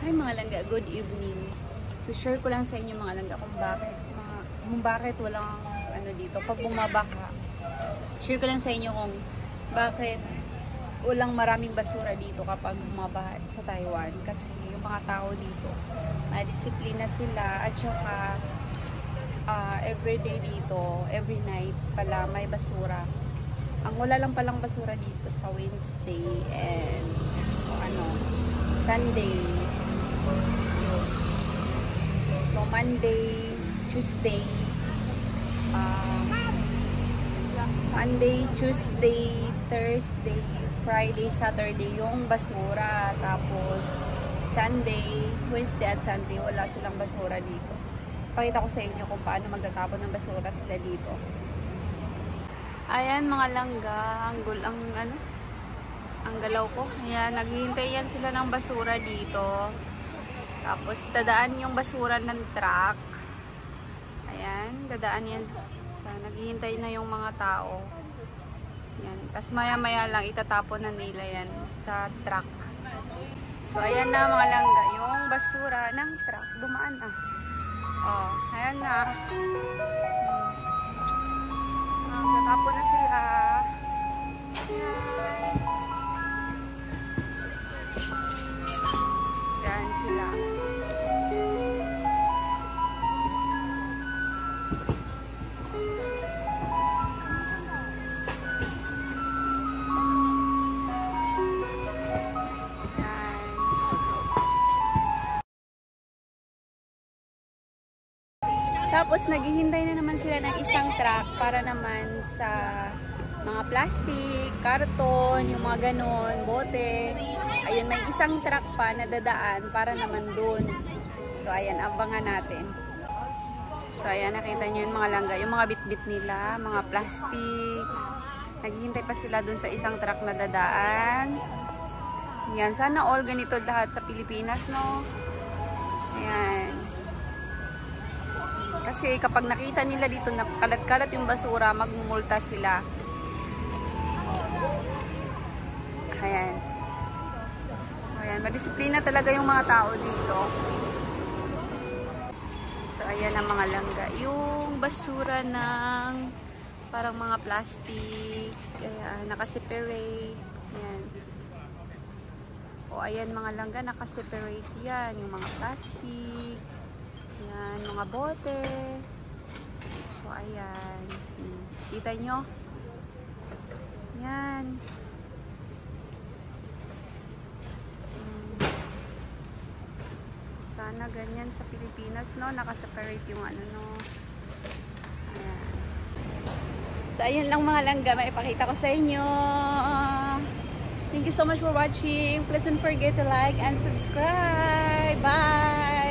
Hi mga langga, good evening. So share ko lang sa inyo mga langga kung bakit walang ano dito pag bumabaka. Share ko lang sa inyo kung bakit walang maraming basura dito kapag bumabaha sa Taiwan, kasi yung mga tao dito madisiplina sila at saka everyday dito, every night pala may basura. Ang wala lang palang basura dito sa Wednesday and Sunday. So Monday, Tuesday, Thursday, Friday, Saturday yung basura. Tapos Sunday, Wednesday at Sunday wala silang basura dito. Pakita ko sa inyo kung paano magtatapon ng basura sila dito. Ayan mga langga, ang galaw ko. Ayan, naghihintay yan sila ng basura dito. Tapos dadaan yung basura ng truck. Ayan, dadaan yan. So, naghihintay na yung mga tao. Ayan, tapos maya-maya lang itatapon na nila yan sa truck. So ayan na mga langga, yung basura ng truck. Dumaan na. Oh, ayan na. Tatapon na sila. Yan sila. Tapos naghihintay na naman sila ng isang truck para naman sa mga plastic, karton, yung mga ganon, bote. Ayun, may isang truck pa na dadaan para naman dun. So ayan, abangan natin. So ayan, nakita nyo yung mga langga, yung mga bitbit nila, mga plastic. Naghihintay pa sila dun sa isang truck na dadaan. Yan, sana all ganito lahat sa Pilipinas, no? Ayan. Kasi kapag nakita nila dito na kalat-kalat yung basura, magmumulta sila. Ayan. Ayan, madisiplina talaga yung mga tao dito. So, ayan ang mga langga. Yung basura ng parang mga plastic. Ayan, nakaseparate. Ayan. O, ayan mga langga, nakaseparate yan. Yung mga plastic. Ayan, mga bote. So, ayan. Kita nyo? Ayan. So, sana ganyan sa Pilipinas, no? Nakaseparate yung no? Ayan. So, ayan lang mga langga. Maipakita ko sa inyo. Thank you so much for watching. Please don't forget to like and subscribe. Bye!